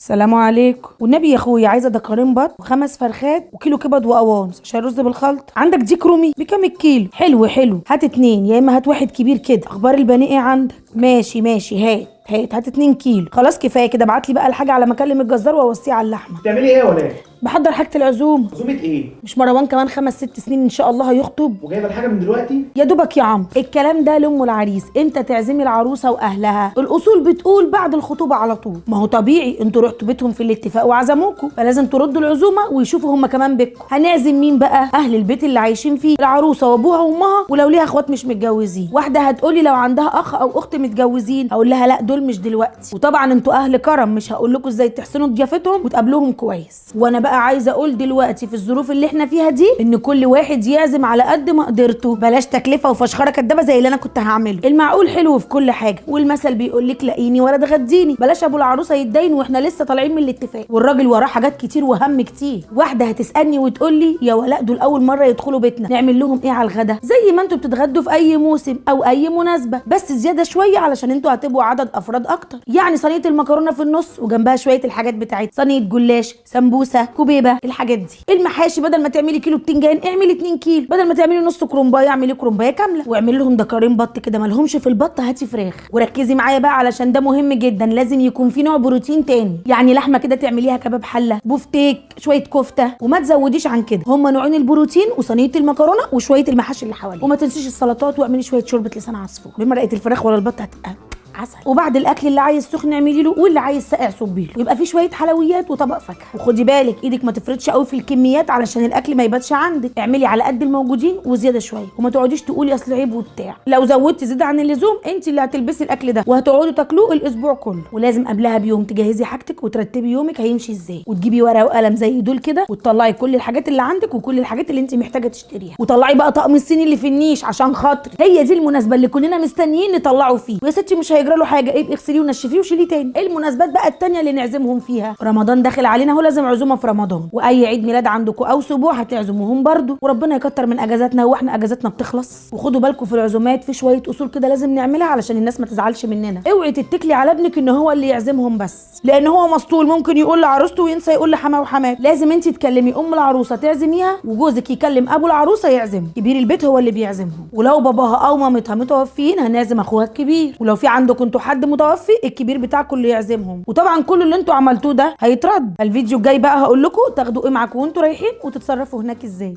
السلام عليكم. والنبي يا اخويا عايزه دكارين بط وخمس فرخات وكيلو كبد وقوانص عشان رز بالخلط. عندك ديك رومي بكام الكيلو؟ حلو حلو، هات اتنين، يا اما هات واحد كبير كده. اخبار البانيه ايه عندك؟ ماشي هات 2 كيلو. خلاص كفايه كده، ابعت لي بقى الحاجه على ما اكلم الجزار واوصيه على اللحمه. بتعملي ايه ولا ايه؟ بحضر حاجه العزومه. عزومه ايه؟ مش مروان كمان 5 6 سنين ان شاء الله هيخطب؟ وجايبه الحاجه من دلوقتي؟ يا دوبك يا عم، الكلام ده لام العريس، انت تعزمي العروسه واهلها. الاصول بتقول بعد الخطوبه على طول. ما هو طبيعي انتوا رحتوا بيتهم في الاتفاق وعزموكوا، فلازم تردوا العزومه ويشوفوا هم كمان بيتكم. هنعزم مين بقى؟ اهل البيت اللي عايشين فيه، العروسه وابوها وامها، ولو ليها اخوات مش متجوزين. واحده هتقولي لو عندها اخ او اخت متجوزين، هقول لها لا دول مش دلوقتي. وطبعا انتوا اهل كرم، مش هقول لكم ازاي تحسنوا ضيافتهم وتقابلوهم كويس. وانا بقى عايزه اقول دلوقتي في الظروف اللي احنا فيها دي ان كل واحد يعزم على قد ما قدرته، بلاش تكلفه وفشخره كدابه زي اللي انا كنت هعمله. المعقول حلو في كل حاجه، والمثل بيقول لك لاقيني ولا تغديني. بلاش ابو العروسه يتدين واحنا لسه طالعين من الاتفاق، والراجل وراه حاجات كتير وهم كتير. واحده هتسالني وتقول لي يا ولاء دول اول مره يدخلوا بيتنا، نعمل لهم ايه على الغدا؟ زي ما انتوا بتتغدوا في اي موسم او اي مناسبه، بس زياده شويه علشان انتوا هتبقوا عدد افراد اكتر. يعني صينيه المكرونه في النص وجنبها شويه الحاجات بتاعتها، صينيه جلاش، سمبوسه، كوبيبه، الحاجات دي. المحاشي بدل ما تعملي كيلو بتنجان اعملي 2 كيلو، بدل ما تعملي نص كرومبايه اعملي كرومبايه كامله. واعملي لهم دكارين بط كده مالهمش في البط، هاتي فراخ. وركزي معايا بقى علشان ده مهم جدا، لازم يكون في نوع بروتين تاني. يعني لحمه كده تعمليها كباب حله، بوفتيك، شويه كفته، وما تزوديش عن كده. هما نوعين البروتين وصينيه المكرونه وشويه المحاشي اللي حواليه. وما تنسيش السلطات، واعملي شويه شوربه لسان عصفور بمرقه الفراخ ولا البط هتبقى عسل. وبعد الاكل اللي عايز سخن اعملي له، واللي عايز ساقع صبي له. يبقى في شويه حلويات وطبق فاكهه. وخدي بالك ايدك ما تفرطش قوي في الكميات علشان الاكل ما يباتش عندك. اعملي على قد الموجودين وزياده شويه، وما تقعديش تقولي اصل عيب وبتاع. لو زودتي زياده عن اللزوم انت اللي هتلبسي الاكل ده وهتقعدوا تاكلوه الاسبوع كله. ولازم قبلها بيوم تجهزي حاجتك وترتبي يومك هيمشي ازاي، وتجيبي ورقه وقلم زي دول كده وتطلعي كل الحاجات اللي عندك وكل الحاجات اللي انت محتاجه تشتريها. وطلعي بقى طقم الصيني اللي في النيش عشان خاطر هي دي المناسبه اللي كلنا مستنيين نطلعه فيه. ويا ستي مش هيجرى له حاجه، ايه اغسليه ونشفيه وشيليه تاني. ايه المناسبات بقى التانيه اللي نعزمهم فيها؟ رمضان داخل علينا اهو، لازم عزومه في رمضان، واي عيد ميلاد عندكم او سبوع هتعزموهم برضو. وربنا يكتر من اجازاتنا، واحنا اجازاتنا بتخلص. وخدوا بالكم في العزومات في شويه اصول كده لازم نعملها علشان الناس ما تزعلش مننا. اوعي تتكلي على ابنك ان هو اللي يعزمهم بس، لان هو مسطول ممكن يقول لعروسته وينسى يقول لحماه وحماه. لازم انت تكلمي ام العروسه تعزميها، وجوزك يكلم ابو العروسه يعزم. كبير البيت هو اللي بيعزمهم، ولو باباها او مامتها متوفيين هنعزم اخوها الكبير. ولو في عندكم انتوا حد متوفي الكبير بتاعكم اللي يعزمهم. وطبعا كل اللي انتوا عملتوه ده هيترد. الفيديو الجاي بقى هقول لكم تاخدوا ايه معاكم وانتوا رايحين وتتصرفوا هناك ازاي.